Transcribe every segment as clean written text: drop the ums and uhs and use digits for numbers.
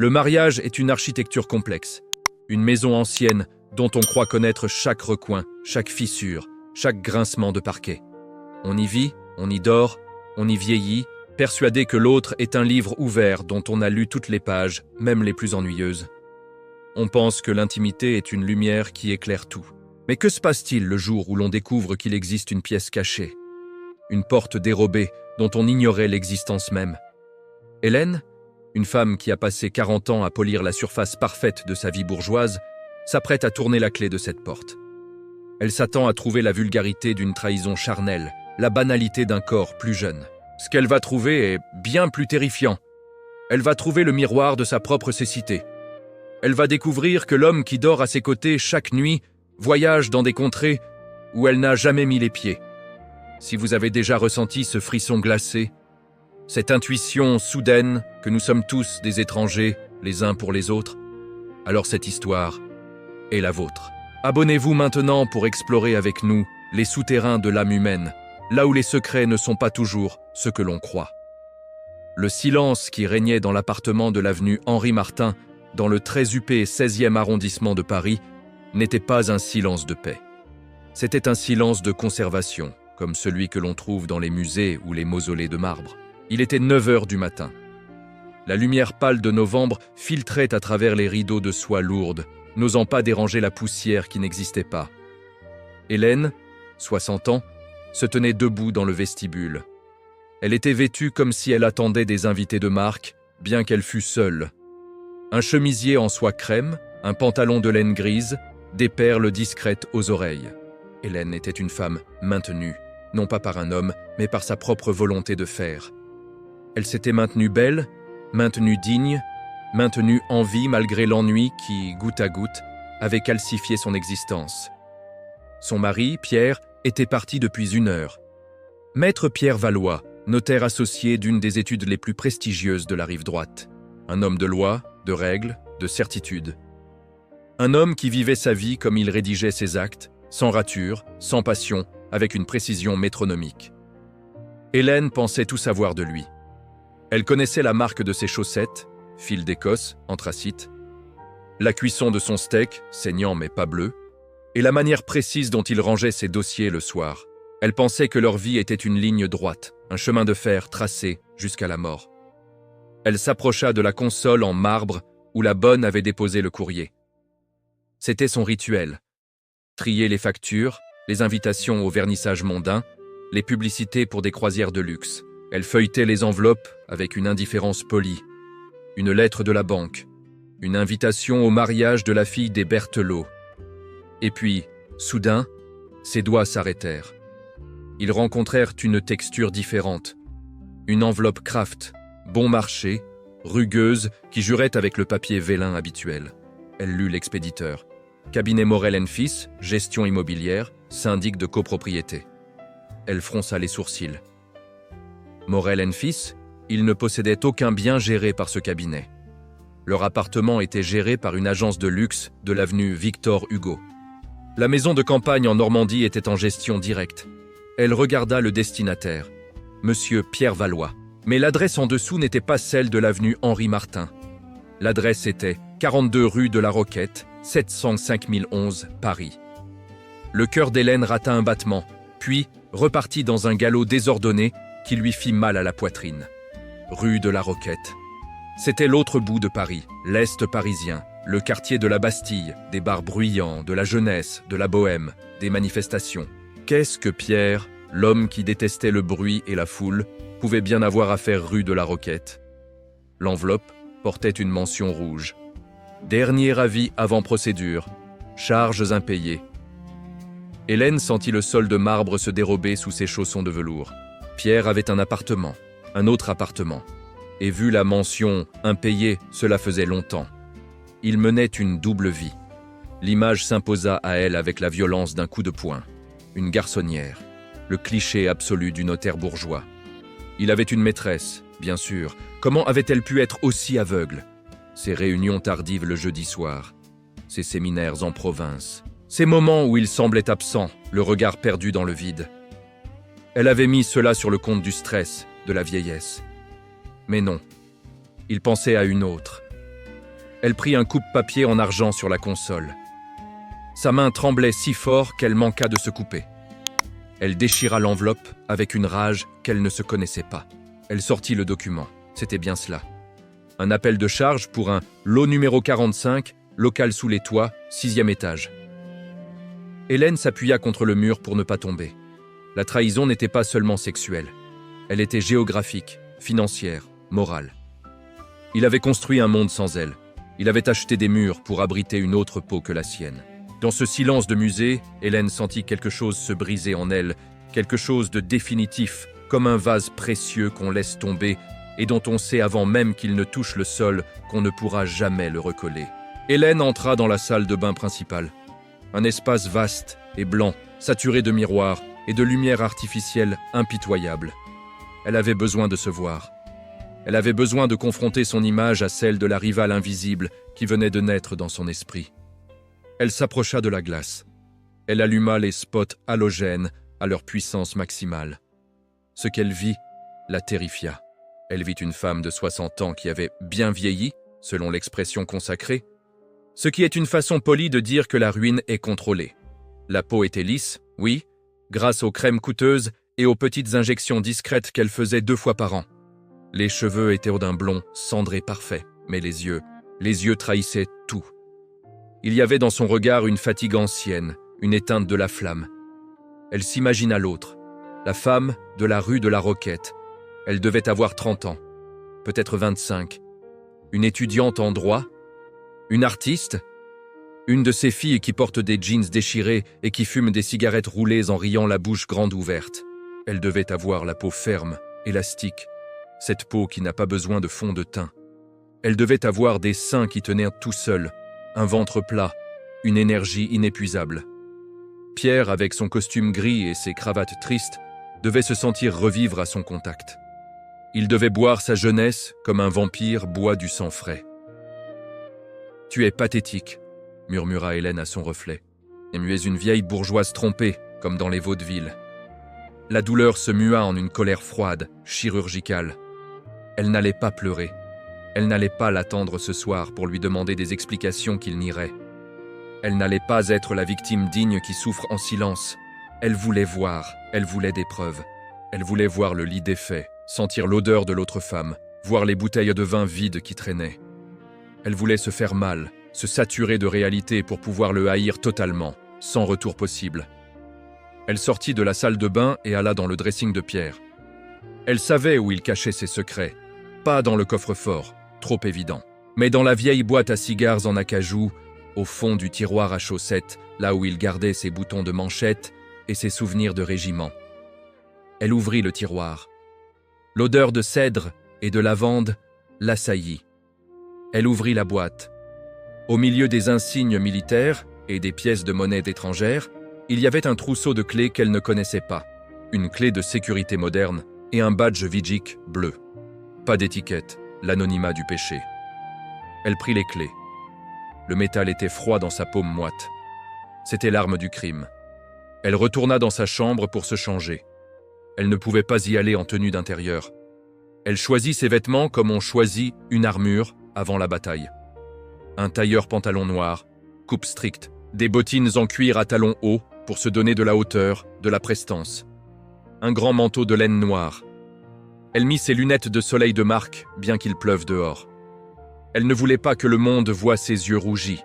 Le mariage est une architecture complexe, une maison ancienne dont on croit connaître chaque recoin, chaque fissure, chaque grincement de parquet. On y vit, on y dort, on y vieillit, persuadé que l'autre est un livre ouvert dont on a lu toutes les pages, même les plus ennuyeuses. On pense que l'intimité est une lumière qui éclaire tout. Mais que se passe-t-il le jour où l'on découvre qu'il existe une pièce cachée, une porte dérobée dont on ignorait l'existence même? Hélène, une femme qui a passé 40 ans à polir la surface parfaite de sa vie bourgeoise, s'apprête à tourner la clé de cette porte. Elle s'attend à trouver la vulgarité d'une trahison charnelle, la banalité d'un corps plus jeune. Ce qu'elle va trouver est bien plus terrifiant. Elle va trouver le miroir de sa propre cécité. Elle va découvrir que l'homme qui dort à ses côtés chaque nuit voyage dans des contrées où elle n'a jamais mis les pieds. Si vous avez déjà ressenti ce frisson glacé, cette intuition soudaine que nous sommes tous des étrangers les uns pour les autres, alors cette histoire est la vôtre. Abonnez-vous maintenant pour explorer avec nous les souterrains de l'âme humaine, là où les secrets ne sont pas toujours ce que l'on croit. Le silence qui régnait dans l'appartement de l'avenue Henri Martin, dans le très huppé 16e arrondissement de Paris, n'était pas un silence de paix. C'était un silence de conservation, comme celui que l'on trouve dans les musées ou les mausolées de marbre. Il était 9 heures du matin. La lumière pâle de novembre filtrait à travers les rideaux de soie lourde, n'osant pas déranger la poussière qui n'existait pas. Hélène, 60 ans, se tenait debout dans le vestibule. Elle était vêtue comme si elle attendait des invités de marque, bien qu'elle fût seule. Un chemisier en soie crème, un pantalon de laine grise, des perles discrètes aux oreilles. Hélène était une femme maintenue, non pas par un homme, mais par sa propre volonté de faire. Elle s'était maintenue belle, maintenue digne, maintenue en vie malgré l'ennui qui, goutte à goutte, avait calcifié son existence. Son mari, Pierre, était parti depuis 1 heure. Maître Pierre Valois, notaire associé d'une des études les plus prestigieuses de la rive droite. Un homme de loi, de règles, de certitude. Un homme qui vivait sa vie comme il rédigeait ses actes, sans rature, sans passion, avec une précision métronomique. Hélène pensait tout savoir de lui. Elle connaissait la marque de ses chaussettes, fil d'Écosse, anthracite, la cuisson de son steak, saignant mais pas bleu, et la manière précise dont il rangeait ses dossiers le soir. Elle pensait que leur vie était une ligne droite, un chemin de fer tracé jusqu'à la mort. Elle s'approcha de la console en marbre où la bonne avait déposé le courrier. C'était son rituel. Trier les factures, les invitations au vernissage mondain, les publicités pour des croisières de luxe. Elle feuilletait les enveloppes avec une indifférence polie. Une lettre de la banque, une invitation au mariage de la fille des Berthelot. Et puis, soudain, ses doigts s'arrêtèrent. Ils rencontrèrent une texture différente. Une enveloppe Kraft, bon marché, rugueuse, qui jurait avec le papier vélin habituel. Elle lut l'expéditeur. Cabinet Morel & Fils, gestion immobilière, syndic de copropriété. Elle fronça les sourcils. Morel & Fils, ils ne possédaient aucun bien géré par ce cabinet. Leur appartement était géré par une agence de luxe de l'avenue Victor Hugo. La maison de campagne en Normandie était en gestion directe. Elle regarda le destinataire, Monsieur Pierre Valois. Mais l'adresse en dessous n'était pas celle de l'avenue Henri Martin. L'adresse était 42 rue de la Roquette, 705 011, Paris. Le cœur d'Hélène rata un battement, puis repartit dans un galop désordonné qui lui fit mal à la poitrine. Rue de la Roquette. C'était l'autre bout de Paris, l'Est parisien, le quartier de la Bastille, des bars bruyants, de la jeunesse, de la bohème, des manifestations. Qu'est-ce que Pierre, l'homme qui détestait le bruit et la foule, pouvait bien avoir à faire rue de la Roquette? L'enveloppe portait une mention rouge. Dernier avis avant procédure, charges impayées. Hélène sentit le sol de marbre se dérober sous ses chaussons de velours. Pierre avait un appartement, un autre appartement. Et vu la mention « impayé », cela faisait longtemps. Il menait une double vie. L'image s'imposa à elle avec la violence d'un coup de poing. Une garçonnière, le cliché absolu du notaire bourgeois. Il avait une maîtresse, bien sûr. Comment avait-elle pu être aussi aveugle? Ses réunions tardives le jeudi soir, ses séminaires en province, ces moments où il semblait absent, le regard perdu dans le vide. Elle avait mis cela sur le compte du stress, de la vieillesse. Mais non, il pensait à une autre. Elle prit un coupe-papier en argent sur la console. Sa main tremblait si fort qu'elle manqua de se couper. Elle déchira l'enveloppe avec une rage qu'elle ne se connaissait pas. Elle sortit le document. C'était bien cela. Un appel de charge pour un lot numéro 45, local sous les toits, 6e étage. Hélène s'appuya contre le mur pour ne pas tomber. La trahison n'était pas seulement sexuelle. Elle était géographique, financière, morale. Il avait construit un monde sans elle. Il avait acheté des murs pour abriter une autre peau que la sienne. Dans ce silence de musée, Hélène sentit quelque chose se briser en elle, quelque chose de définitif, comme un vase précieux qu'on laisse tomber et dont on sait avant même qu'il ne touche le sol qu'on ne pourra jamais le recoller. Hélène entra dans la salle de bain principale. Un espace vaste et blanc, saturé de miroirs et de lumière artificielle impitoyable. Elle avait besoin de se voir. Elle avait besoin de confronter son image à celle de la rivale invisible qui venait de naître dans son esprit. Elle s'approcha de la glace. Elle alluma les spots halogènes à leur puissance maximale. Ce qu'elle vit la terrifia. Elle vit une femme de 60 ans qui avait bien vieilli, selon l'expression consacrée, ce qui est une façon polie de dire que la ruine est contrôlée. La peau était lisse, oui, grâce aux crèmes coûteuses et aux petites injections discrètes qu'elle faisait 2 fois par an. Les cheveux étaient d'un blond cendré parfait, mais les yeux trahissaient tout. Il y avait dans son regard une fatigue ancienne, une éteinte de la flamme. Elle s'imagina l'autre, la femme de la rue de la Roquette. Elle devait avoir 30 ans, peut-être 25. Une étudiante en droit, une artiste, une de ces filles qui portent des jeans déchirés et qui fument des cigarettes roulées en riant la bouche grande ouverte. Elle devait avoir la peau ferme, élastique, cette peau qui n'a pas besoin de fond de teint. Elle devait avoir des seins qui tenaient tout seuls, un ventre plat, une énergie inépuisable. Pierre, avec son costume gris et ses cravates tristes, devait se sentir revivre à son contact. Il devait boire sa jeunesse comme un vampire boit du sang frais. « Tu es pathétique », murmura Hélène à son reflet. « Et tu es une vieille bourgeoise trompée, comme dans les vaudevilles. » La douleur se mua en une colère froide, chirurgicale. Elle n'allait pas pleurer. Elle n'allait pas l'attendre ce soir pour lui demander des explications qu'il nierait. Elle n'allait pas être la victime digne qui souffre en silence. Elle voulait voir, elle voulait des preuves. Elle voulait voir le lit défait, sentir l'odeur de l'autre femme, voir les bouteilles de vin vides qui traînaient. Elle voulait se faire mal, se saturer de réalité pour pouvoir le haïr totalement, sans retour possible. Elle sortit de la salle de bain et alla dans le dressing de Pierre. Elle savait où il cachait ses secrets, pas dans le coffre-fort, trop évident, mais dans la vieille boîte à cigares en acajou, au fond du tiroir à chaussettes, là où il gardait ses boutons de manchette et ses souvenirs de régiment. Elle ouvrit le tiroir. L'odeur de cèdre et de lavande l'assaillit. Elle ouvrit la boîte. Au milieu des insignes militaires et des pièces de monnaie étrangères, il y avait un trousseau de clés qu'elle ne connaissait pas, une clé de sécurité moderne et un badge Vigic bleu. Pas d'étiquette, l'anonymat du péché. Elle prit les clés. Le métal était froid dans sa paume moite. C'était l'arme du crime. Elle retourna dans sa chambre pour se changer. Elle ne pouvait pas y aller en tenue d'intérieur. Elle choisit ses vêtements comme on choisit une armure avant la bataille. Un tailleur pantalon noir, coupe stricte, des bottines en cuir à talons hauts pour se donner de la hauteur, de la prestance. Un grand manteau de laine noire. Elle mit ses lunettes de soleil de marque, bien qu'il pleuve dehors. Elle ne voulait pas que le monde voie ses yeux rougis.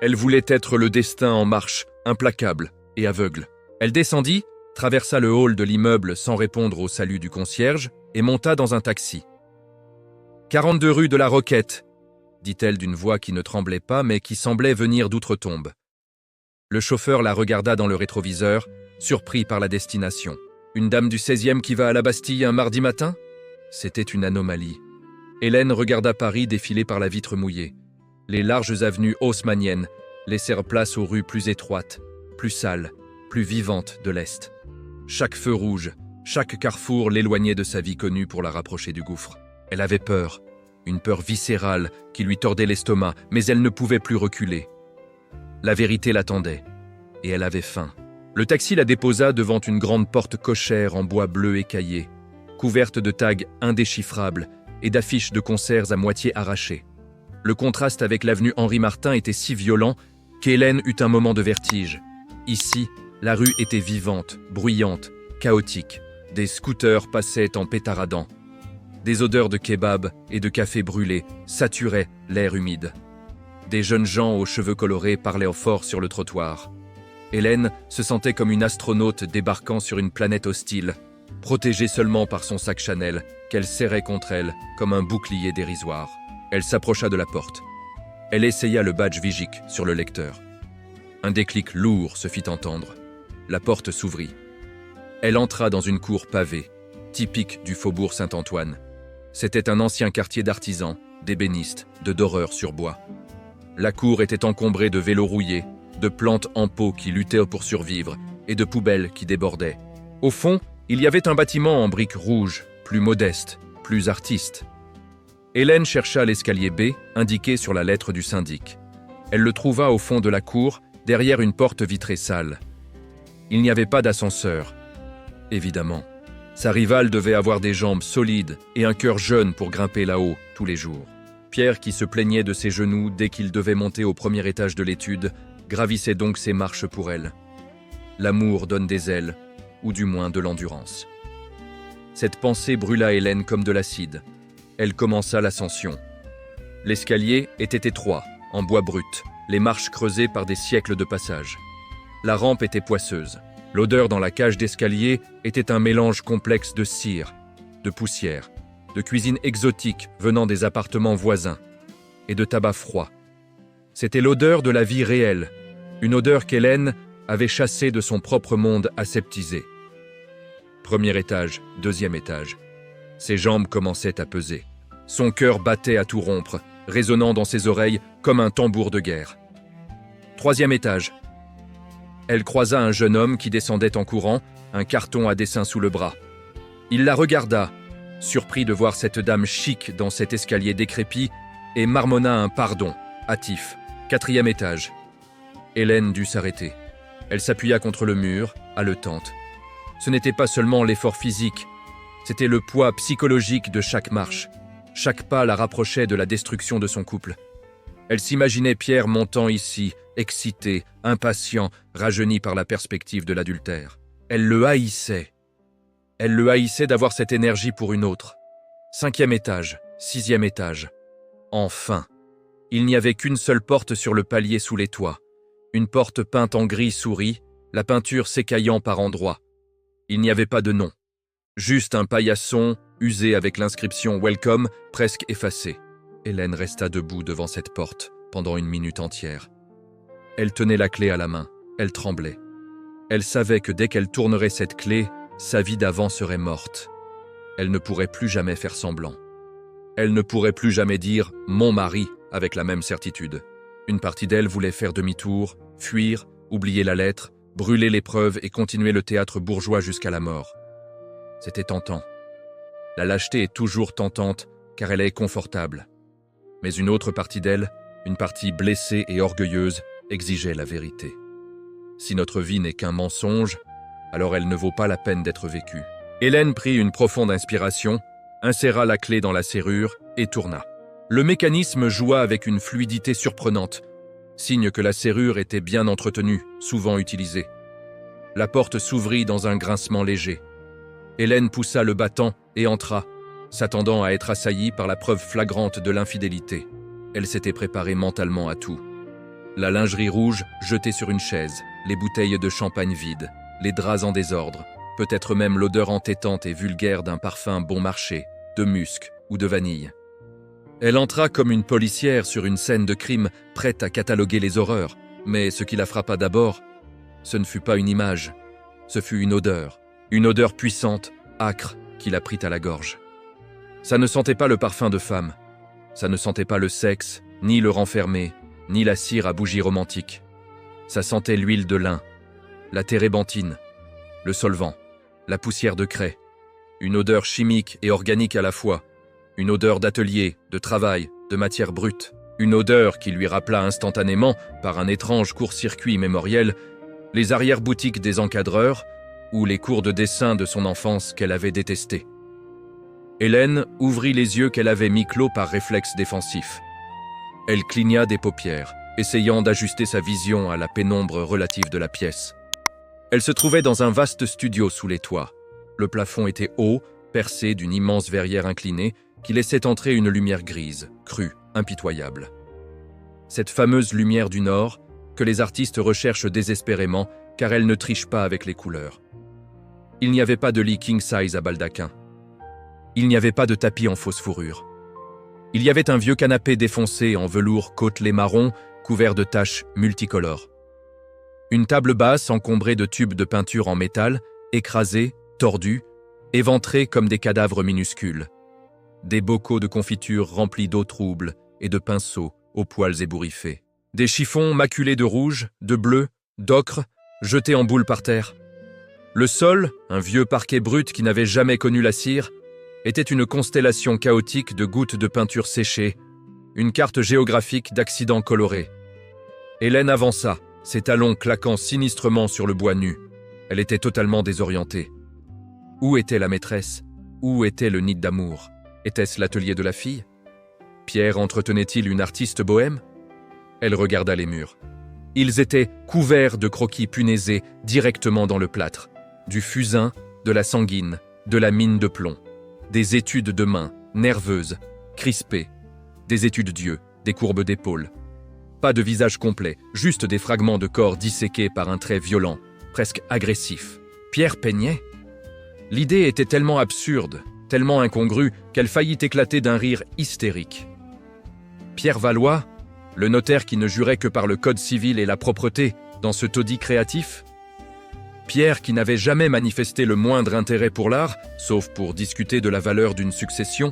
Elle voulait être le destin en marche, implacable et aveugle. Elle descendit, traversa le hall de l'immeuble sans répondre au salut du concierge et monta dans un taxi. « 42 rue de la Roquette », dit-elle d'une voix qui ne tremblait pas mais qui semblait venir d'outre-tombe. Le chauffeur la regarda dans le rétroviseur, surpris par la destination. Une dame du 16e qui va à la Bastille un mardi matin ? C'était une anomalie. Hélène regarda Paris défiler par la vitre mouillée. Les larges avenues haussmanniennes laissèrent place aux rues plus étroites, plus sales, plus vivantes de l'Est. Chaque feu rouge, chaque carrefour l'éloignait de sa vie connue pour la rapprocher du gouffre. Elle avait peur, une peur viscérale qui lui tordait l'estomac, mais elle ne pouvait plus reculer. La vérité l'attendait, et elle avait faim. Le taxi la déposa devant une grande porte cochère en bois bleu écaillé, couverte de tags indéchiffrables et d'affiches de concerts à moitié arrachées. Le contraste avec l'avenue Henri-Martin était si violent qu'Hélène eut un moment de vertige. Ici, la rue était vivante, bruyante, chaotique. Des scooters passaient en pétaradant. Des odeurs de kebab et de café brûlé saturaient l'air humide. Des jeunes gens aux cheveux colorés parlaient fort sur le trottoir. Hélène se sentait comme une astronaute débarquant sur une planète hostile, protégée seulement par son sac Chanel, qu'elle serrait contre elle comme un bouclier dérisoire. Elle s'approcha de la porte. Elle essaya le badge Vigic sur le lecteur. Un déclic lourd se fit entendre. La porte s'ouvrit. Elle entra dans une cour pavée, typique du faubourg Saint-Antoine. C'était un ancien quartier d'artisans, d'ébénistes, de doreurs sur bois. La cour était encombrée de vélos rouillés, de plantes en pot qui luttaient pour survivre et de poubelles qui débordaient. Au fond, il y avait un bâtiment en briques rouges, plus modeste, plus artiste. Hélène chercha l'escalier B, indiqué sur la lettre du syndic. Elle le trouva au fond de la cour, derrière une porte vitrée sale. Il n'y avait pas d'ascenseur. Évidemment. Sa rivale devait avoir des jambes solides et un cœur jeune pour grimper là-haut tous les jours. Pierre, qui se plaignait de ses genoux dès qu'il devait monter au premier étage de l'étude, gravissait donc ses marches pour elle. L'amour donne des ailes, ou du moins de l'endurance. Cette pensée brûla Hélène comme de l'acide. Elle commença l'ascension. L'escalier était étroit, en bois brut, les marches creusées par des siècles de passage. La rampe était poisseuse. L'odeur dans la cage d'escalier était un mélange complexe de cire, de poussière, de cuisine exotique venant des appartements voisins et de tabac froid. C'était l'odeur de la vie réelle, une odeur qu'Hélène avait chassée de son propre monde aseptisé. Premier étage, deuxième étage. Ses jambes commençaient à peser. Son cœur battait à tout rompre, résonnant dans ses oreilles comme un tambour de guerre. Troisième étage. Elle croisa un jeune homme qui descendait en courant, un carton à dessin sous le bras. Il la regarda, surpris de voir cette dame chic dans cet escalier décrépit, et marmonna un pardon, hâtif. Quatrième étage. Hélène dut s'arrêter. Elle s'appuya contre le mur, haletante. Ce n'était pas seulement l'effort physique, c'était le poids psychologique de chaque marche. Chaque pas la rapprochait de la destruction de son couple. Elle s'imaginait Pierre montant ici, excité, impatient, rajeuni par la perspective de l'adultère. Elle le haïssait. Elle le haïssait d'avoir cette énergie pour une autre. Cinquième étage, sixième étage. Enfin, il n'y avait qu'une seule porte sur le palier sous les toits. Une porte peinte en gris souris, la peinture s'écaillant par endroits. Il n'y avait pas de nom. Juste un paillasson, usé avec l'inscription « Welcome » presque effacée. Hélène resta debout devant cette porte pendant une minute entière. Elle tenait la clé à la main, elle tremblait. Elle savait que dès qu'elle tournerait cette clé, sa vie d'avant serait morte. Elle ne pourrait plus jamais faire semblant. Elle ne pourrait plus jamais dire « mon mari » avec la même certitude. Une partie d'elle voulait faire demi-tour, fuir, oublier la lettre, brûler les preuves et continuer le théâtre bourgeois jusqu'à la mort. C'était tentant. La lâcheté est toujours tentante car elle est confortable. Mais une autre partie d'elle, une partie blessée et orgueilleuse, exigeait la vérité. Si notre vie n'est qu'un mensonge, alors elle ne vaut pas la peine d'être vécue. Hélène prit une profonde inspiration, inséra la clé dans la serrure et tourna. Le mécanisme joua avec une fluidité surprenante, signe que la serrure était bien entretenue, souvent utilisée. La porte s'ouvrit dans un grincement léger. Hélène poussa le battant et entra, s'attendant à être assaillie par la preuve flagrante de l'infidélité. Elle s'était préparée mentalement à tout. La lingerie rouge jetée sur une chaise, les bouteilles de champagne vides, les draps en désordre, peut-être même l'odeur entêtante et vulgaire d'un parfum bon marché, de musc ou de vanille. Elle entra comme une policière sur une scène de crime, prête à cataloguer les horreurs. Mais ce qui la frappa d'abord, ce ne fut pas une image, ce fut une odeur puissante, âcre, qui la prit à la gorge. Ça ne sentait pas le parfum de femme, ça ne sentait pas le sexe, ni le renfermé, ni la cire à bougie romantique. Ça sentait l'huile de lin, la térébenthine, le solvant, la poussière de craie, une odeur chimique et organique à la fois, une odeur d'atelier, de travail, de matière brute, une odeur qui lui rappela instantanément, par un étrange court-circuit mémoriel, les arrière-boutiques des encadreurs ou les cours de dessin de son enfance qu'elle avait détestés. Hélène ouvrit les yeux qu'elle avait mis clos par réflexe défensif. Elle cligna des paupières, essayant d'ajuster sa vision à la pénombre relative de la pièce. Elle se trouvait dans un vaste studio sous les toits. Le plafond était haut, percé d'une immense verrière inclinée qui laissait entrer une lumière grise, crue, impitoyable. Cette fameuse lumière du Nord que les artistes recherchent désespérément car elle ne triche pas avec les couleurs. Il n'y avait pas de lit king size à baldaquin. Il n'y avait pas de tapis en fausse fourrure. Il y avait un vieux canapé défoncé en velours côtelé marron couvert de taches multicolores. Une table basse encombrée de tubes de peinture en métal, écrasés, tordus, éventrés comme des cadavres minuscules. Des bocaux de confiture remplis d'eau trouble et de pinceaux aux poils ébouriffés. Des chiffons maculés de rouge, de bleu, d'ocre, jetés en boule par terre. Le sol, un vieux parquet brut qui n'avait jamais connu la cire, était une constellation chaotique de gouttes de peinture séchées, une carte géographique d'accidents colorés. Hélène avança, ses talons claquant sinistrement sur le bois nu. Elle était totalement désorientée. Où était la maîtresse? Où était le nid d'amour? Était-ce l'atelier de la fille? Pierre entretenait-il une artiste bohème? Elle regarda les murs. Ils étaient couverts de croquis punaisés directement dans le plâtre. Du fusain, de la sanguine, de la mine de plomb. Des études de mains, nerveuses, crispées. Des études d'yeux, des courbes d'épaules. Pas de visage complet, juste des fragments de corps disséqués par un trait violent, presque agressif. Pierre peignait? L'idée était tellement absurde, tellement incongrue, qu'elle faillit éclater d'un rire hystérique. Pierre Valois, le notaire qui ne jurait que par le code civil et la propreté, dans ce taudis créatif? Pierre qui n'avait jamais manifesté le moindre intérêt pour l'art, sauf pour discuter de la valeur d'une succession?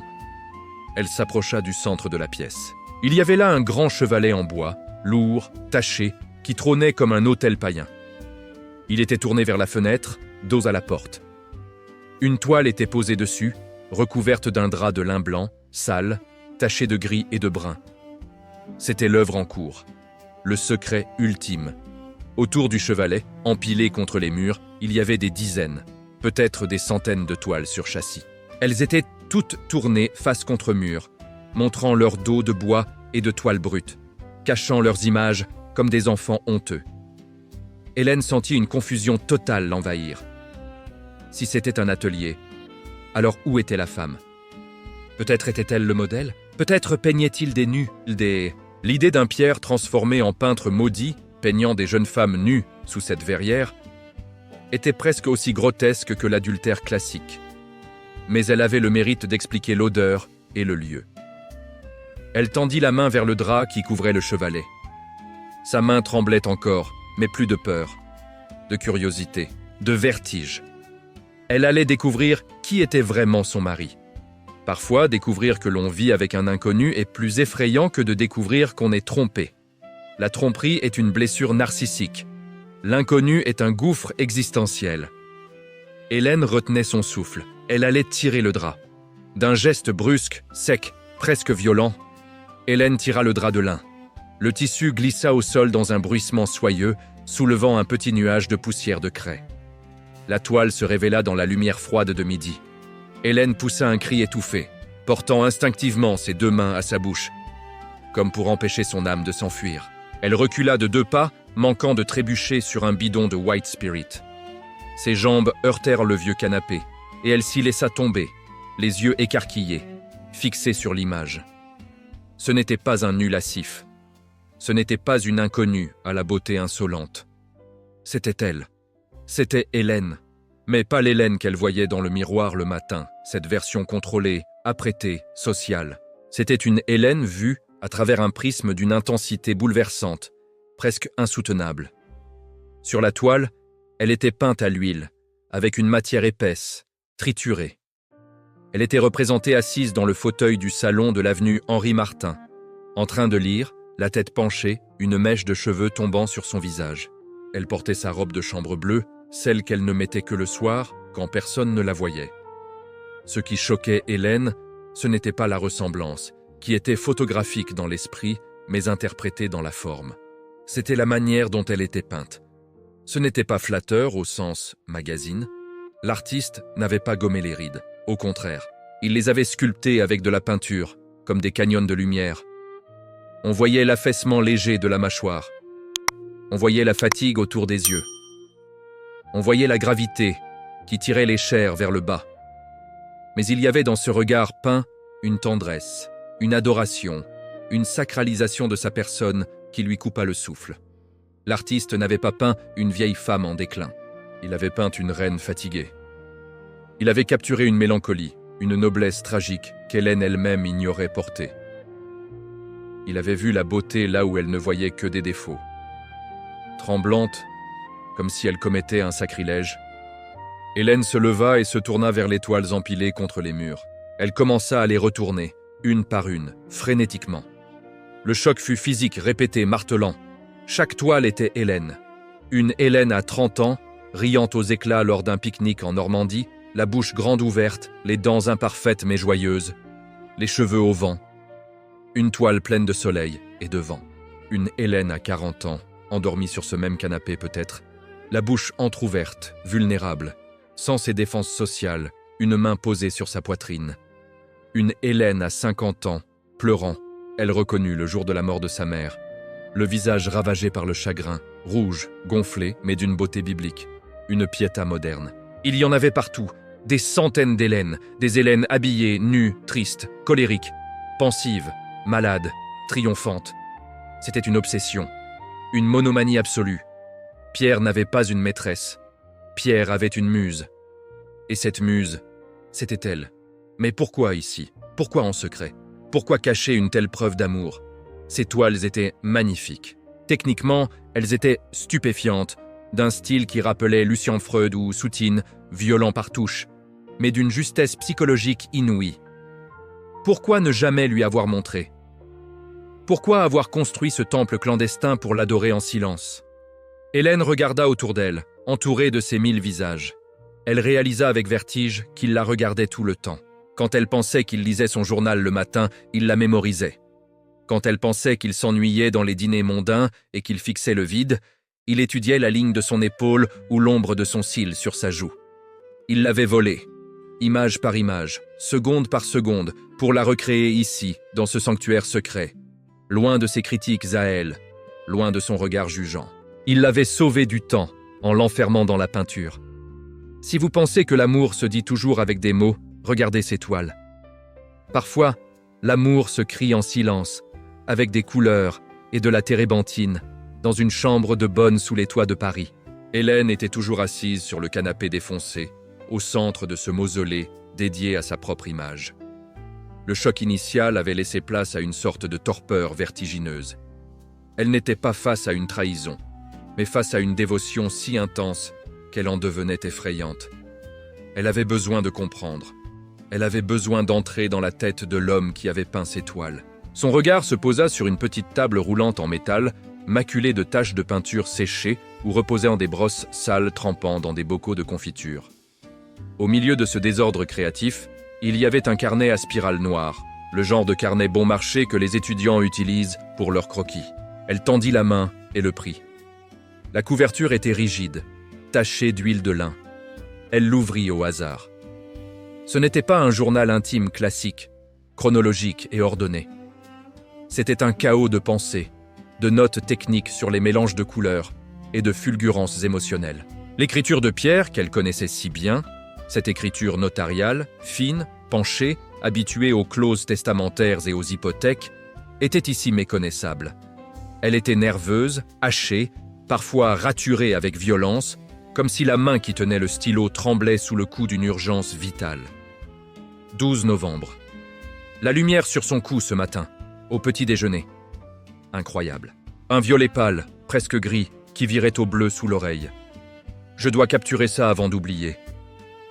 Elle s'approcha du centre de la pièce. Il y avait là un grand chevalet en bois, lourd, taché, qui trônait comme un autel païen. Il était tourné vers la fenêtre, dos à la porte. Une toile était posée dessus, recouverte d'un drap de lin blanc, sale, taché de gris et de brun. C'était l'œuvre en cours, le secret ultime. Autour du chevalet, empilées contre les murs, il y avait des dizaines, peut-être des centaines de toiles sur châssis. Elles étaient toutes tournées face contre mur, montrant leur dos de bois et de toile brute, cachant leurs images comme des enfants honteux. Hélène sentit une confusion totale l'envahir. Si c'était un atelier, alors où était la femme? Peut-être était-elle le modèle? Peut-être peignait-il des nus, L'idée d'un Pierre transformé en peintre maudit, peignant des jeunes femmes nues sous cette verrière, était presque aussi grotesque que l'adultère classique. Mais elle avait le mérite d'expliquer l'odeur et le lieu. Elle tendit la main vers le drap qui couvrait le chevalet. Sa main tremblait encore, mais plus de peur, de curiosité, de vertige. Elle allait découvrir qui était vraiment son mari. Parfois, découvrir que l'on vit avec un inconnu est plus effrayant que de découvrir qu'on est trompé. La tromperie est une blessure narcissique. L'inconnu est un gouffre existentiel. Hélène retenait son souffle. Elle allait tirer le drap. D'un geste brusque, sec, presque violent, Hélène tira le drap de lin. Le tissu glissa au sol dans un bruissement soyeux, soulevant un petit nuage de poussière de craie. La toile se révéla dans la lumière froide de midi. Hélène poussa un cri étouffé, portant instinctivement ses deux mains à sa bouche, comme pour empêcher son âme de s'enfuir. Elle recula de 2 pas, manquant de trébucher sur un bidon de White Spirit. Ses jambes heurtèrent le vieux canapé, et elle s'y laissa tomber, les yeux écarquillés, fixés sur l'image. Ce n'était pas un nu lascif. Ce n'était pas une inconnue à la beauté insolente. C'était elle. C'était Hélène. Mais pas l'Hélène qu'elle voyait dans le miroir le matin, cette version contrôlée, apprêtée, sociale. C'était une Hélène vue à travers un prisme d'une intensité bouleversante, presque insoutenable. Sur la toile, elle était peinte à l'huile, avec une matière épaisse, triturée. Elle était représentée assise dans le fauteuil du salon de l'avenue Henri Martin, en train de lire, la tête penchée, une mèche de cheveux tombant sur son visage. Elle portait sa robe de chambre bleue, celle qu'elle ne mettait que le soir, quand personne ne la voyait. Ce qui choquait Hélène, ce n'était pas la ressemblance, qui était photographique dans l'esprit, mais interprétée dans la forme. C'était la manière dont elle était peinte. Ce n'était pas flatteur au sens magazine. L'artiste n'avait pas gommé les rides. Au contraire, il les avait sculptées avec de la peinture, comme des canyons de lumière. On voyait l'affaissement léger de la mâchoire. On voyait la fatigue autour des yeux. On voyait la gravité qui tirait les chairs vers le bas. Mais il y avait dans ce regard peint une tendresse, une adoration, une sacralisation de sa personne qui lui coupa le souffle. L'artiste n'avait pas peint une vieille femme en déclin. Il avait peint une reine fatiguée. Il avait capturé une mélancolie, une noblesse tragique qu'Hélène elle-même ignorait porter. Il avait vu la beauté là où elle ne voyait que des défauts. Tremblante, comme si elle commettait un sacrilège, Hélène se leva et se tourna vers les toiles empilées contre les murs. Elle commença à les retourner, une par une, frénétiquement. Le choc fut physique, répété, martelant. Chaque toile était Hélène. Une Hélène à 30 ans, riant aux éclats lors d'un pique-nique en Normandie, la bouche grande ouverte, les dents imparfaites mais joyeuses, les cheveux au vent. Une toile pleine de soleil et de vent. Une Hélène à 40 ans, endormie sur ce même canapé peut-être, la bouche entr'ouverte, vulnérable, sans ses défenses sociales, une main posée sur sa poitrine. Une Hélène à 50 ans, pleurant, elle reconnut le jour de la mort de sa mère, le visage ravagé par le chagrin, rouge, gonflé, mais d'une beauté biblique, une piéta moderne. Il y en avait partout, des centaines d'Hélènes, des Hélènes habillées, nues, tristes, colériques, pensives, malades, triomphantes. C'était une obsession, une monomanie absolue. Pierre n'avait pas une maîtresse. Pierre avait une muse. Et cette muse, c'était elle. Mais pourquoi ici? Pourquoi en secret? Pourquoi cacher une telle preuve d'amour? Ces toiles étaient magnifiques. Techniquement, elles étaient stupéfiantes, d'un style qui rappelait Lucien Freud ou Soutine, violent par touche, mais d'une justesse psychologique inouïe. Pourquoi ne jamais lui avoir montré? Pourquoi avoir construit ce temple clandestin pour l'adorer en silence? Hélène regarda autour d'elle, entourée de ses 1000 visages. Elle réalisa avec vertige qu'il la regardait tout le temps. Quand elle pensait qu'il lisait son journal le matin, il la mémorisait. Quand elle pensait qu'il s'ennuyait dans les dîners mondains et qu'il fixait le vide, il étudiait la ligne de son épaule ou l'ombre de son cil sur sa joue. Il l'avait volée, image par image, seconde par seconde, pour la recréer ici, dans ce sanctuaire secret, loin de ses critiques à elle, loin de son regard jugeant. Il l'avait sauvée du temps, en l'enfermant dans la peinture. Si vous pensez que l'amour se dit toujours avec des mots, regardez ces toiles. Parfois, l'amour se crie en silence, avec des couleurs et de la térébenthine, dans une chambre de bonne sous les toits de Paris. Hélène était toujours assise sur le canapé défoncé, au centre de ce mausolée dédié à sa propre image. Le choc initial avait laissé place à une sorte de torpeur vertigineuse. Elle n'était pas face à une trahison, mais face à une dévotion si intense qu'elle en devenait effrayante. Elle avait besoin de comprendre. Elle avait besoin d'entrer dans la tête de l'homme qui avait peint ces toiles. Son regard se posa sur une petite table roulante en métal, maculée de taches de peinture séchées ou reposant des brosses sales trempant dans des bocaux de confiture. Au milieu de ce désordre créatif, il y avait un carnet à spirale noire, le genre de carnet bon marché que les étudiants utilisent pour leurs croquis. Elle tendit la main et le prit. La couverture était rigide, tachée d'huile de lin. Elle l'ouvrit au hasard. Ce n'était pas un journal intime classique, chronologique et ordonné. C'était un chaos de pensées, de notes techniques sur les mélanges de couleurs et de fulgurances émotionnelles. L'écriture de Pierre, qu'elle connaissait si bien, cette écriture notariale, fine, penchée, habituée aux clauses testamentaires et aux hypothèques, était ici méconnaissable. Elle était nerveuse, hachée, parfois raturée avec violence, comme si la main qui tenait le stylo tremblait sous le coup d'une urgence vitale. 12 novembre. La lumière sur son cou ce matin, au petit déjeuner. Incroyable. Un violet pâle, presque gris, qui virait au bleu sous l'oreille. Je dois capturer ça avant d'oublier.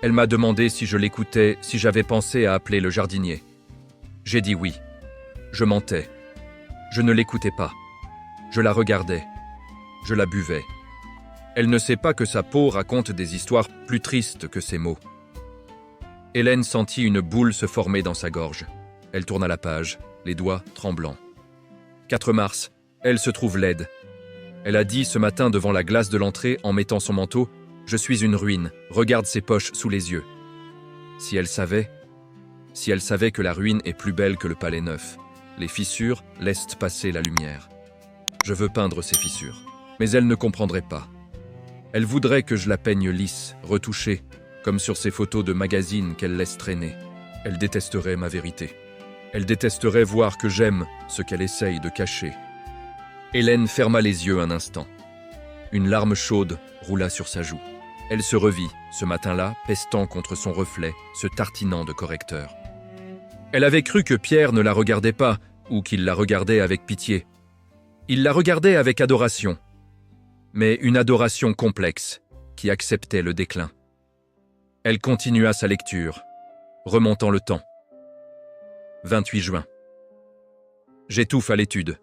Elle m'a demandé si je l'écoutais, si j'avais pensé à appeler le jardinier. J'ai dit oui. Je mentais. Je ne l'écoutais pas. Je la regardais. Je la buvais. Elle ne sait pas que sa peau raconte des histoires plus tristes que ses mots. Hélène sentit une boule se former dans sa gorge. Elle tourna la page, les doigts tremblants. 4 mars, elle se trouve laide. Elle a dit ce matin devant la glace de l'entrée en mettant son manteau « Je suis une ruine, regarde ses poches sous les yeux ». Si elle savait que la ruine est plus belle que le palais neuf. les fissures laissent passer la lumière. Je veux peindre ces fissures, mais elle ne comprendrait pas. Elle voudrait que je la peigne lisse, retouchée, comme sur ces photos de magazines qu'elle laisse traîner. Elle détesterait ma vérité. Elle détesterait voir que j'aime ce qu'elle essaye de cacher. Hélène ferma les yeux un instant. Une larme chaude roula sur sa joue. Elle se revit, ce matin-là, pestant contre son reflet, se tartinant de correcteur. Elle avait cru que Pierre ne la regardait pas, ou qu'il la regardait avec pitié. Il la regardait avec adoration, mais une adoration complexe, qui acceptait le déclin. Elle continua sa lecture, remontant le temps. 28 juin. J'étouffe à l'étude.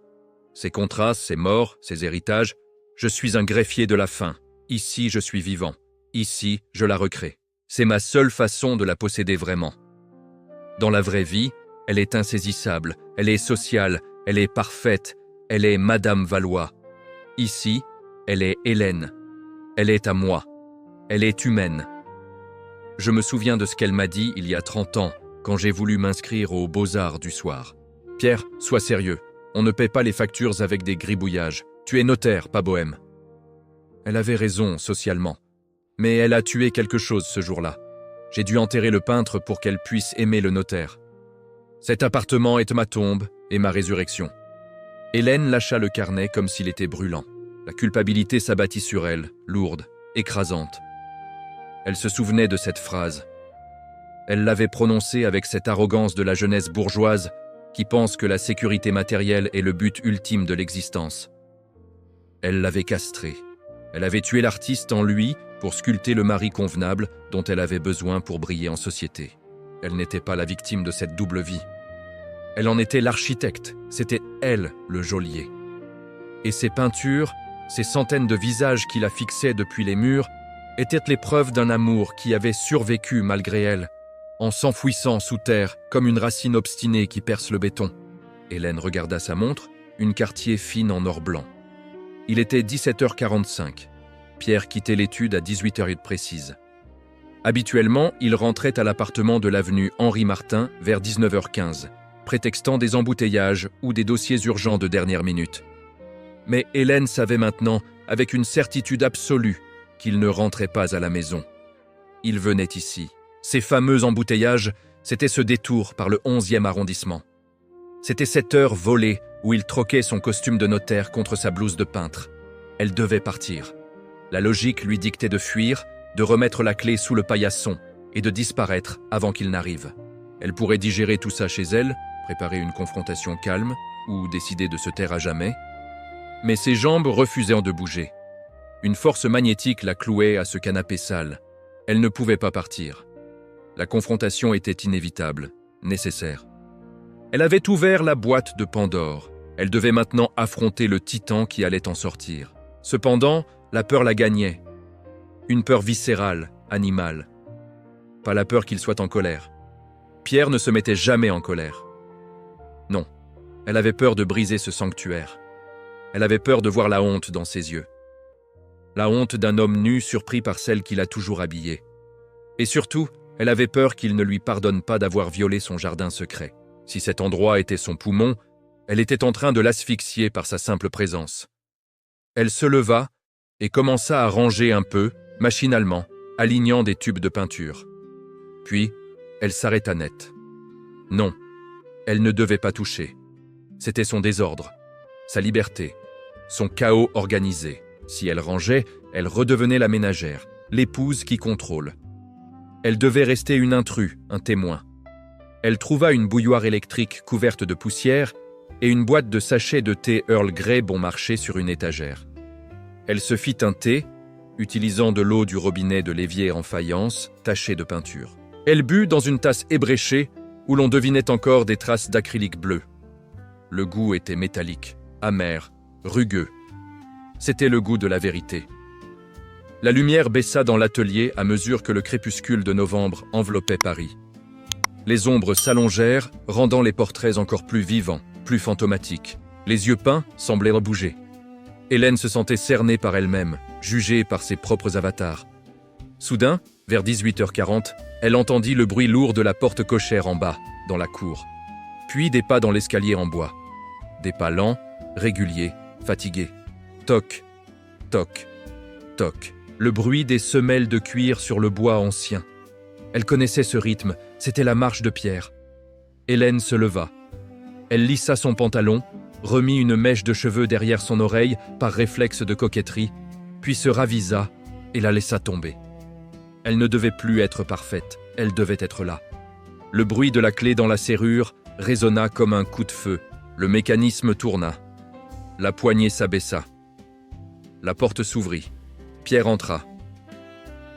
Ces contrats, ces morts, ces héritages, je suis un greffier de la fin. Ici, je suis vivant. Ici, je la recrée. C'est ma seule façon de la posséder vraiment. Dans la vraie vie, elle est insaisissable, elle est sociale, elle est parfaite, elle est Madame Valois. Ici, elle est Hélène. Elle est à moi. Elle est humaine. Je me souviens de ce qu'elle m'a dit il y a 30 ans, quand j'ai voulu m'inscrire aux Beaux-Arts du soir. « Pierre, sois sérieux. On ne paie pas les factures avec des gribouillages. Tu es notaire, pas bohème. » Elle avait raison, socialement. Mais elle a tué quelque chose ce jour-là. J'ai dû enterrer le peintre pour qu'elle puisse aimer le notaire. Cet appartement est ma tombe et ma résurrection. Hélène lâcha le carnet comme s'il était brûlant. La culpabilité s'abattit sur elle, lourde, écrasante. Elle se souvenait de cette phrase. Elle l'avait prononcée avec cette arrogance de la jeunesse bourgeoise qui pense que la sécurité matérielle est le but ultime de l'existence. Elle l'avait castré. Elle avait tué l'artiste en lui pour sculpter le mari convenable dont elle avait besoin pour briller en société. Elle n'était pas la victime de cette double vie. Elle en était l'architecte, c'était elle le geôlier. Et ces peintures, ces centaines de visages qui la fixaient depuis les murs, étaient l'épreuve d'un amour qui avait survécu malgré elle, en s'enfouissant sous terre comme une racine obstinée qui perce le béton. Hélène regarda sa montre, une quartier fine en or blanc. Il était 17h45. Pierre quittait l'étude à 18h précise. Habituellement, il rentrait à l'appartement de l'avenue Henri Martin vers 19h15, prétextant des embouteillages ou des dossiers urgents de dernière minute. Mais Hélène savait maintenant, avec une certitude absolue, qu'il ne rentrait pas à la maison. Il venait ici. Ces fameux embouteillages, c'était ce détour par le 11e arrondissement. C'était cette heure volée où il troquait son costume de notaire contre sa blouse de peintre. Elle devait partir. La logique lui dictait de fuir, de remettre la clé sous le paillasson et de disparaître avant qu'il n'arrive. Elle pourrait digérer tout ça chez elle, préparer une confrontation calme ou décider de se taire à jamais. Mais ses jambes refusaient de bouger. Une force magnétique la clouait à ce canapé sale. Elle ne pouvait pas partir. La confrontation était inévitable, nécessaire. Elle avait ouvert la boîte de Pandore. Elle devait maintenant affronter le titan qui allait en sortir. Cependant, la peur la gagnait. Une peur viscérale, animale. Pas la peur qu'il soit en colère. Pierre ne se mettait jamais en colère. Non, elle avait peur de briser ce sanctuaire. Elle avait peur de voir la honte dans ses yeux. La honte d'un homme nu surpris par celle qu'il a toujours habillée. Et surtout, elle avait peur qu'il ne lui pardonne pas d'avoir violé son jardin secret. Si cet endroit était son poumon, elle était en train de l'asphyxier par sa simple présence. Elle se leva et commença à ranger un peu, machinalement, alignant des tubes de peinture. Puis, elle s'arrêta net. Non, elle ne devait pas toucher. C'était son désordre, sa liberté, son chaos organisé. Si elle rangeait, elle redevenait la ménagère, l'épouse qui contrôle. Elle devait rester une intruse, un témoin. Elle trouva une bouilloire électrique couverte de poussière et une boîte de sachets de thé Earl Grey bon marché sur une étagère. Elle se fit un thé, utilisant de l'eau du robinet de l'évier en faïence, tachée de peinture. Elle but dans une tasse ébréchée où l'on devinait encore des traces d'acrylique bleu. Le goût était métallique, amer, rugueux. C'était le goût de la vérité. La lumière baissa dans l'atelier à mesure que le crépuscule de novembre enveloppait Paris. Les ombres s'allongèrent, rendant les portraits encore plus vivants, plus fantomatiques. Les yeux peints semblaient bouger. Hélène se sentait cernée par elle-même, jugée par ses propres avatars. Soudain, vers 18h40, elle entendit le bruit lourd de la porte cochère en bas, dans la cour. Puis des pas dans l'escalier en bois. Des pas lents, réguliers, fatigués. Toc, toc, toc. Le bruit des semelles de cuir sur le bois ancien. Elle connaissait ce rythme, c'était la marche de Pierre. Hélène se leva. Elle lissa son pantalon, remit une mèche de cheveux derrière son oreille par réflexe de coquetterie, puis se ravisa et la laissa tomber. Elle ne devait plus être parfaite, elle devait être là. Le bruit de la clé dans la serrure résonna comme un coup de feu. Le mécanisme tourna. La poignée s'abaissa. La porte s'ouvrit. Pierre entra.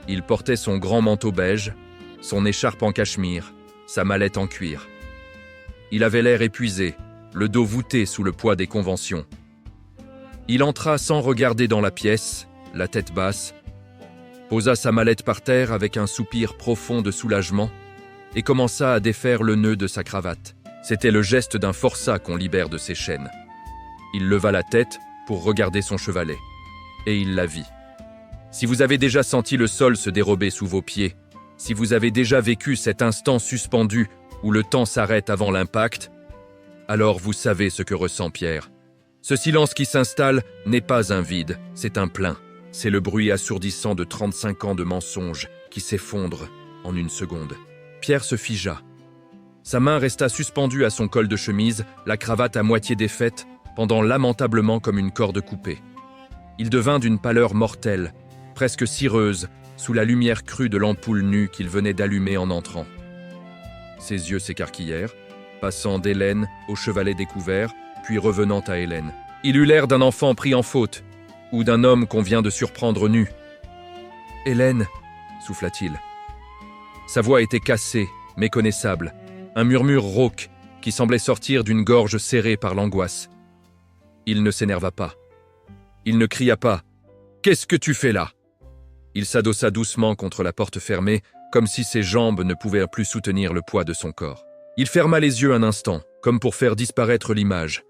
Il portait son grand manteau beige, son écharpe en cachemire, sa mallette en cuir. Il avait l'air épuisé, le dos voûté sous le poids des conventions. Il entra sans regarder dans la pièce, la tête basse, posa sa mallette par terre avec un soupir profond de soulagement et commença à défaire le nœud de sa cravate. C'était le geste d'un forçat qu'on libère de ses chaînes. Il leva la tête pour regarder son chevalet, et il la vit. Si vous avez déjà senti le sol se dérober sous vos pieds, si vous avez déjà vécu cet instant suspendu où le temps s'arrête avant l'impact, alors vous savez ce que ressent Pierre. Ce silence qui s'installe n'est pas un vide, c'est un plein. C'est le bruit assourdissant de 35 ans de mensonges qui s'effondrent en une seconde. Pierre se figea. Sa main resta suspendue à son col de chemise, la cravate à moitié défaite, pendant lamentablement comme une corde coupée. Il devint d'une pâleur mortelle, presque cireuse, sous la lumière crue de l'ampoule nue qu'il venait d'allumer en entrant. Ses yeux s'écarquillèrent, passant d'Hélène au chevalet découvert, puis revenant à Hélène. Il eut l'air d'un enfant pris en faute, ou d'un homme qu'on vient de surprendre nu. « Hélène » souffla-t-il. Sa voix était cassée, méconnaissable, un murmure rauque qui semblait sortir d'une gorge serrée par l'angoisse. Il ne s'énerva pas. Il ne cria pas « Qu'est-ce que tu fais là ?» Il s'adossa doucement contre la porte fermée, comme si ses jambes ne pouvaient plus soutenir le poids de son corps. Il ferma les yeux un instant, comme pour faire disparaître l'image,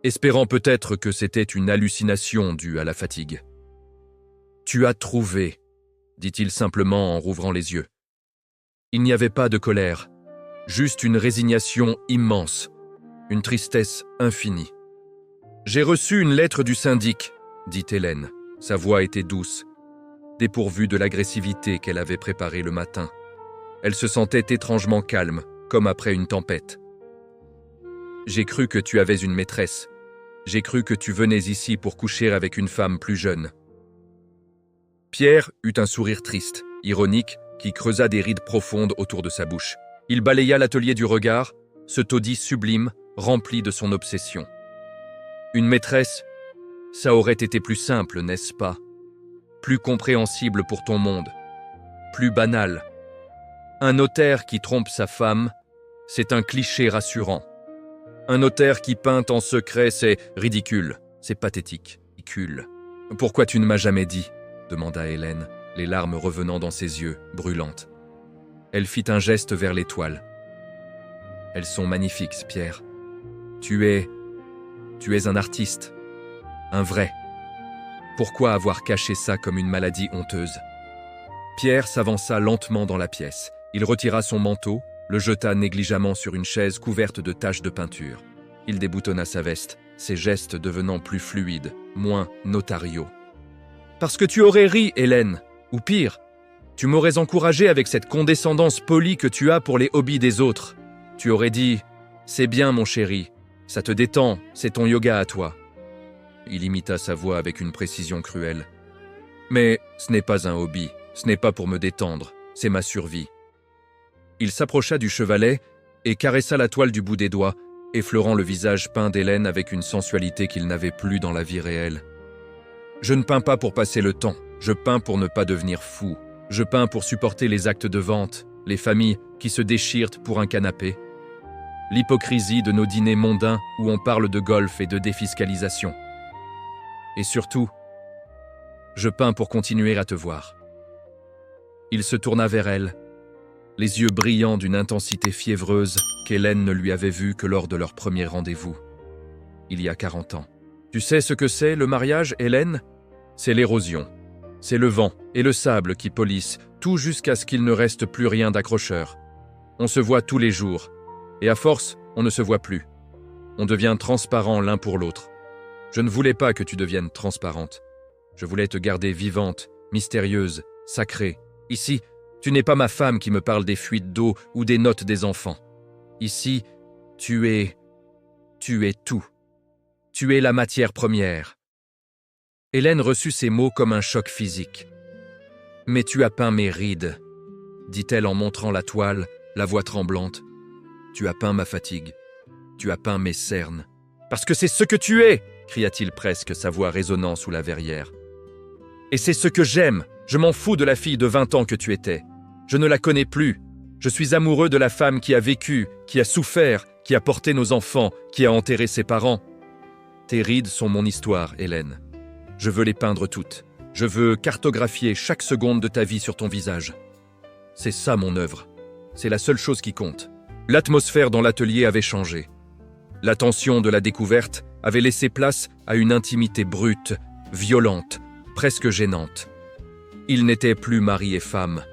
espérant peut-être que c'était une hallucination due à la fatigue. « Tu as trouvé », dit-il simplement en rouvrant les yeux. Il n'y avait pas de colère, juste une résignation immense, une tristesse infinie. « J'ai reçu une lettre du syndic », dit Hélène. Sa voix était douce, dépourvue de l'agressivité qu'elle avait préparée le matin. Elle se sentait étrangement calme, comme après une tempête. « J'ai cru que tu avais une maîtresse. J'ai cru que tu venais ici pour coucher avec une femme plus jeune. » Pierre eut un sourire triste, ironique, qui creusa des rides profondes autour de sa bouche. Il balaya l'atelier du regard, ce taudis sublime, rempli de son obsession. Une maîtresse, ça aurait été plus simple, n'est-ce pas? Plus compréhensible pour ton monde, plus banal. Un notaire qui trompe sa femme, c'est un cliché rassurant. Un notaire qui peint en secret, c'est ridicule, c'est pathétique, ridicule. « Pourquoi tu ne m'as jamais dit ?» demanda Hélène, les larmes revenant dans ses yeux, brûlantes. Elle fit un geste vers l'étoile. « Elles sont magnifiques, Pierre. Tu es un artiste, un vrai. Pourquoi avoir caché ça comme une maladie honteuse ?» Pierre s'avança lentement dans la pièce. Il retira son manteau, le jeta négligemment sur une chaise couverte de taches de peinture. Il déboutonna sa veste, ses gestes devenant plus fluides, moins notariaux. « Parce que tu aurais ri, Hélène, ou pire, tu m'aurais encouragé avec cette condescendance polie que tu as pour les hobbies des autres. Tu aurais dit « C'est bien, mon chéri, ça te détend, c'est ton yoga à toi. » Il imita sa voix avec une précision cruelle. « Mais ce n'est pas un hobby, ce n'est pas pour me détendre, c'est ma survie. » Il s'approcha du chevalet et caressa la toile du bout des doigts, effleurant le visage peint d'Hélène avec une sensualité qu'il n'avait plus dans la vie réelle. « Je ne peins pas pour passer le temps, je peins pour ne pas devenir fou. Je peins pour supporter les actes de vente, les familles qui se déchirent pour un canapé. L'hypocrisie de nos dîners mondains où on parle de golf et de défiscalisation. Et surtout, je peins pour continuer à te voir. » Il se tourna vers elle, les yeux brillants d'une intensité fiévreuse qu'Hélène ne lui avait vue que lors de leur premier rendez-vous, il y a 40 ans. « Tu sais ce que c'est, le mariage, Hélène ? C'est l'érosion. C'est le vent et le sable qui polissent, tout jusqu'à ce qu'il ne reste plus rien d'accrocheur. On se voit tous les jours, et à force, On ne se voit plus. On devient transparent l'un pour l'autre. Je ne voulais pas que tu deviennes transparente. Je voulais te garder vivante, mystérieuse, sacrée. Ici, tu n'es pas ma femme qui me parle des fuites d'eau ou des notes des enfants. Ici, tu es tout. Tu es la matière première. Hélène reçut ces mots comme un choc physique. « Mais tu as peint mes rides », dit-elle en montrant la toile, la voix tremblante. « Tu as peint ma fatigue. Tu as peint mes cernes. »« Parce que c'est ce que tu es !» cria-t-il presque, sa voix résonnant sous la verrière. « Et c'est ce que j'aime. Je m'en fous de la fille de 20 ans que tu étais. Je ne la connais plus. Je suis amoureux de la femme qui a vécu, qui a souffert, qui a porté nos enfants, qui a enterré ses parents. Tes rides sont mon histoire, Hélène. Je veux les peindre toutes. Je veux cartographier chaque seconde de ta vie sur ton visage. C'est ça mon œuvre. C'est la seule chose qui compte. » L'atmosphère dans l'atelier avait changé. La tension de la découverte avait laissé place à une intimité brute, violente, presque gênante. Ils n'étaient plus mari et femme.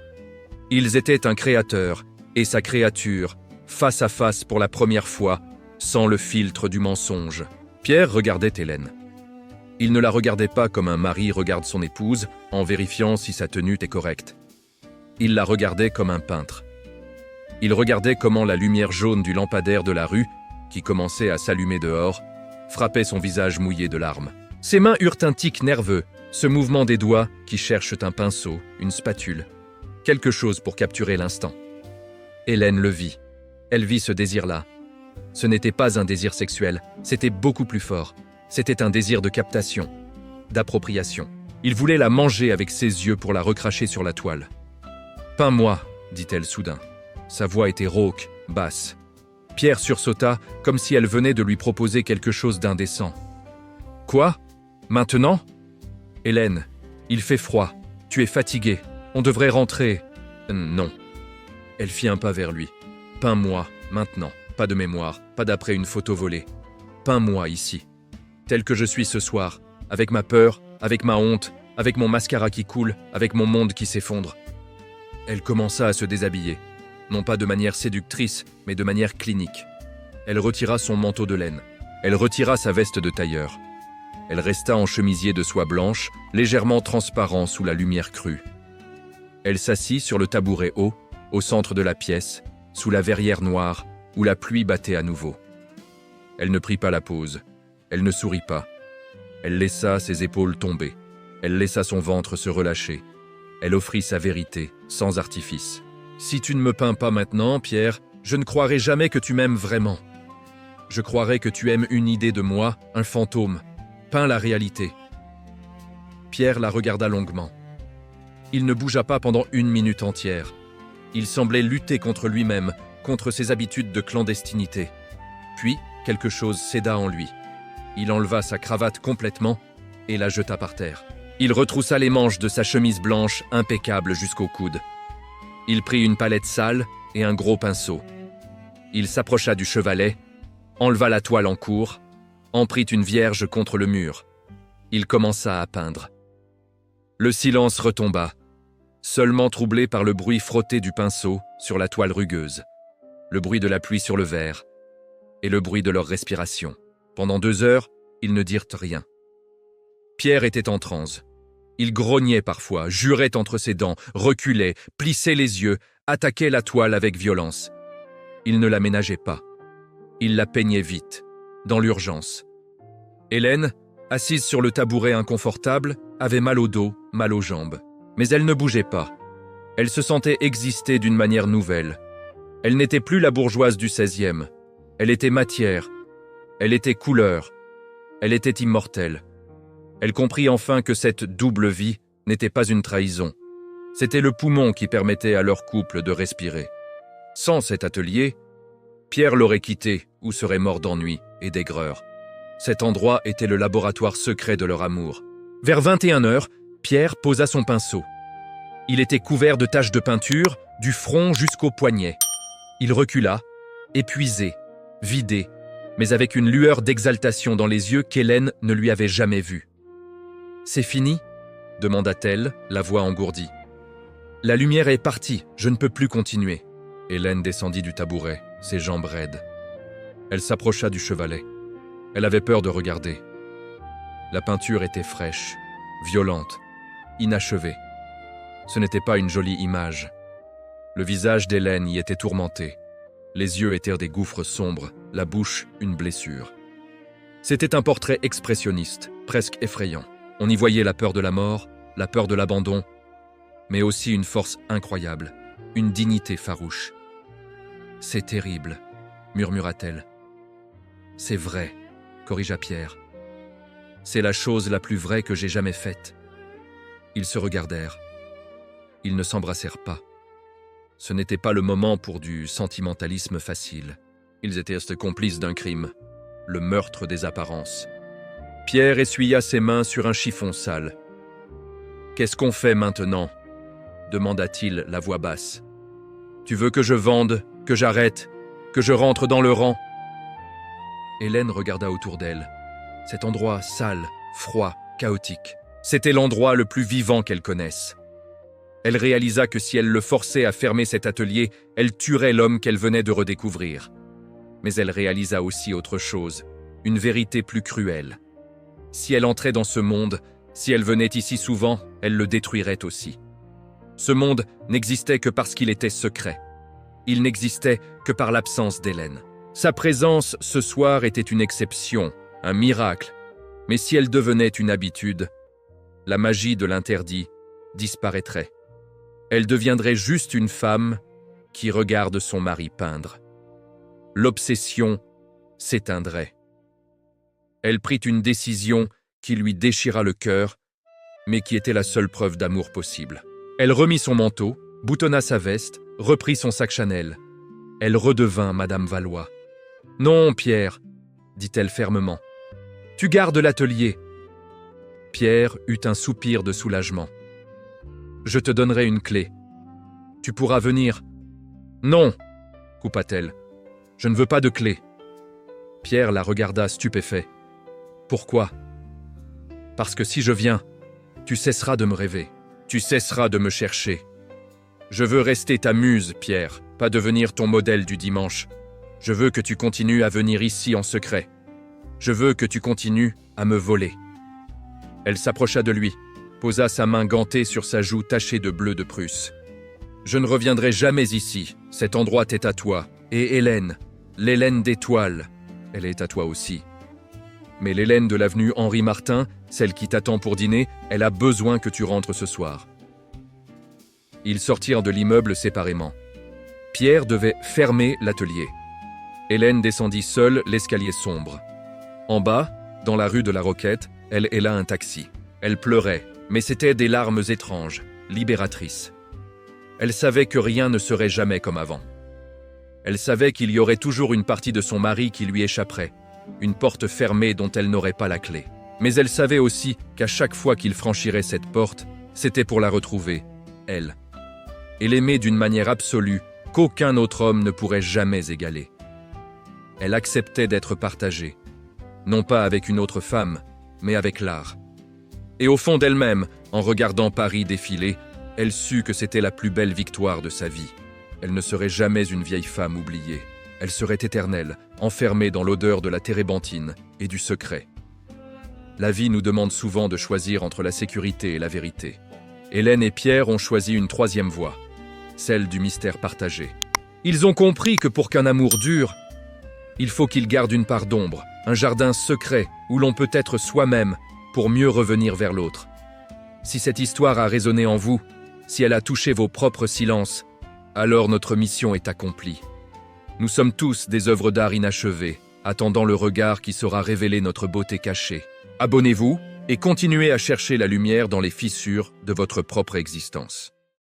Ils étaient un créateur et sa créature, face à face pour la première fois, sans le filtre du mensonge. Pierre regardait Hélène. Il ne la regardait pas comme un mari regarde son épouse en vérifiant si sa tenue est correcte. Il la regardait comme un peintre. Il regardait comment la lumière jaune du lampadaire de la rue, qui commençait à s'allumer dehors, frappait son visage mouillé de larmes. Ses mains eurent un tic nerveux, ce mouvement des doigts qui cherchent un pinceau, une spatule, quelque chose pour capturer l'instant. Hélène le vit. Elle vit ce désir-là. Ce n'était pas un désir sexuel, c'était beaucoup plus fort. C'était un désir de captation, d'appropriation. Il voulait la manger avec ses yeux pour la recracher sur la toile. « Peins-moi », dit-elle soudain. Sa voix était rauque, basse. Pierre sursauta, comme si elle venait de lui proposer quelque chose d'indécent. « Quoi ? Maintenant ? Hélène, il fait froid. Tu es fatiguée. On devrait rentrer. » Non. Elle fit un pas vers lui. « Peins-moi, maintenant. Pas de mémoire, pas d'après une photo volée. Peins-moi ici. Tel que je suis ce soir, avec ma peur, avec ma honte, avec mon mascara qui coule, avec mon monde qui s'effondre. » Elle commença à se déshabiller. Non pas de manière séductrice, mais de manière clinique. Elle retira son manteau de laine. Elle retira sa veste de tailleur. Elle resta en chemisier de soie blanche, légèrement transparent sous la lumière crue. Elle s'assit sur le tabouret haut, au centre de la pièce, sous la verrière noire, où la pluie battait à nouveau. Elle ne prit pas la pause. Elle ne sourit pas. Elle laissa ses épaules tomber. Elle laissa son ventre se relâcher. Elle offrit sa vérité, sans artifice. « Si tu ne me peins pas maintenant, Pierre, je ne croirai jamais que tu m'aimes vraiment. Je croirai que tu aimes une idée de moi, un fantôme. Peins la réalité. » Pierre la regarda longuement. Il ne bougea pas pendant 1 minute entière. Il semblait lutter contre lui-même, contre ses habitudes de clandestinité. Puis, quelque chose céda en lui. Il enleva sa cravate complètement et la jeta par terre. Il retroussa les manches de sa chemise blanche impeccable jusqu'au coude. Il prit une palette sale et un gros pinceau. Il s'approcha du chevalet, enleva la toile en cours, en prit une vierge contre le mur. Il commença à peindre. Le silence retomba, seulement troublé par le bruit frotté du pinceau sur la toile rugueuse, le bruit de la pluie sur le verre et le bruit de leur respiration. Pendant 2 heures, ils ne dirent rien. Pierre était en transe. Il grognait parfois, jurait entre ses dents, reculait, plissait les yeux, attaquait la toile avec violence. Il ne la ménageait pas. Il la peignait vite, dans l'urgence. Hélène, assise sur le tabouret inconfortable, avait mal au dos, mal aux jambes. Mais elle ne bougeait pas. Elle se sentait exister d'une manière nouvelle. Elle n'était plus la bourgeoise du 16e. Elle était matière. Elle était couleur. Elle était immortelle. Elle comprit enfin que cette double vie n'était pas une trahison. C'était le poumon qui permettait à leur couple de respirer. Sans cet atelier, Pierre l'aurait quitté ou serait mort d'ennui et d'aigreur. Cet endroit était le laboratoire secret de leur amour. Vers 21h, Pierre posa son pinceau. Il était couvert de taches de peinture, du front jusqu'au poignet. Il recula, épuisé, vidé, mais avec une lueur d'exaltation dans les yeux qu'Hélène ne lui avait jamais vue. « C'est fini ?» demanda-t-elle, la voix engourdie. « La lumière est partie, je ne peux plus continuer. » Hélène descendit du tabouret, ses jambes raides. Elle s'approcha du chevalet. Elle avait peur de regarder. La peinture était fraîche, violente, inachevée. Ce n'était pas une jolie image. Le visage d'Hélène y était tourmenté. Les yeux étaient des gouffres sombres, la bouche une blessure. C'était un portrait expressionniste, presque effrayant. On y voyait la peur de la mort, la peur de l'abandon, mais aussi une force incroyable, une dignité farouche. « C'est terrible », murmura-t-elle. « C'est vrai », corrigea Pierre. « C'est la chose la plus vraie que j'ai jamais faite. » Ils se regardèrent. Ils ne s'embrassèrent pas. Ce n'était pas le moment pour du sentimentalisme facile. Ils étaient complices d'un crime, le meurtre des apparences. Pierre essuya ses mains sur un chiffon sale. « Qu'est-ce qu'on fait maintenant ?» demanda-t-il, la voix basse. « Tu veux que je vende, que j'arrête, que je rentre dans le rang ?» Hélène regarda autour d'elle. Cet endroit sale, froid, chaotique. C'était l'endroit le plus vivant qu'elle connaisse. Elle réalisa que si elle le forçait à fermer cet atelier, elle tuerait l'homme qu'elle venait de redécouvrir. Mais elle réalisa aussi autre chose, une vérité plus cruelle. Si elle entrait dans ce monde, si elle venait ici souvent, elle le détruirait aussi. Ce monde n'existait que parce qu'il était secret. Il n'existait que par l'absence d'Hélène. Sa présence ce soir était une exception, un miracle. Mais si elle devenait une habitude, la magie de l'interdit disparaîtrait. Elle deviendrait juste une femme qui regarde son mari peindre. L'obsession s'éteindrait. Elle prit une décision qui lui déchira le cœur, mais qui était la seule preuve d'amour possible. Elle remit son manteau, boutonna sa veste, reprit son sac Chanel. Elle redevint Madame Valois. « Non, Pierre, » dit-elle fermement. « Tu gardes l'atelier. » Pierre eut un soupir de soulagement. « Je te donnerai une clé. Tu pourras venir. »« Non » coupa-t-elle. « Je ne veux pas de clé. » Pierre la regarda stupéfait. « Pourquoi ?»« Parce que si je viens, tu cesseras de me rêver. Tu cesseras de me chercher. Je veux rester ta muse, Pierre, pas devenir ton modèle du dimanche. Je veux que tu continues à venir ici en secret. Je veux que tu continues à me voler. » Elle s'approcha de lui, posa sa main gantée sur sa joue tachée de bleu de Prusse. « Je ne reviendrai jamais ici. Cet endroit est à toi. Et Hélène, l'Hélène d'étoile, elle est à toi aussi. Mais l'Hélène de l'avenue Henri Martin, celle qui t'attend pour dîner, elle a besoin que tu rentres ce soir. » Ils sortirent de l'immeuble séparément. Pierre devait fermer l'atelier. Hélène descendit seule l'escalier sombre. En bas, dans la rue de la Roquette, elle héla un taxi. Elle pleurait, mais c'étaient des larmes étranges, libératrices. Elle savait que rien ne serait jamais comme avant. Elle savait qu'il y aurait toujours une partie de son mari qui lui échapperait, une porte fermée dont elle n'aurait pas la clé. Mais elle savait aussi qu'à chaque fois qu'il franchirait cette porte, c'était pour la retrouver, elle. Et l'aimer d'une manière absolue qu'aucun autre homme ne pourrait jamais égaler. Elle acceptait d'être partagée, non pas avec une autre femme, mais avec l'art. Et au fond d'elle-même, en regardant Paris défiler, elle sut que c'était la plus belle victoire de sa vie. Elle ne serait jamais une vieille femme oubliée. Elle serait éternelle, enfermée dans l'odeur de la térébenthine et du secret. La vie nous demande souvent de choisir entre la sécurité et la vérité. Hélène et Pierre ont choisi une troisième voie, celle du mystère partagé. Ils ont compris que pour qu'un amour dure, il faut qu'il garde une part d'ombre, un jardin secret où l'on peut être soi-même pour mieux revenir vers l'autre. Si cette histoire a résonné en vous, si elle a touché vos propres silences, alors notre mission est accomplie. Nous sommes tous des œuvres d'art inachevées, attendant le regard qui saura révéler notre beauté cachée. Abonnez-vous et continuez à chercher la lumière dans les fissures de votre propre existence.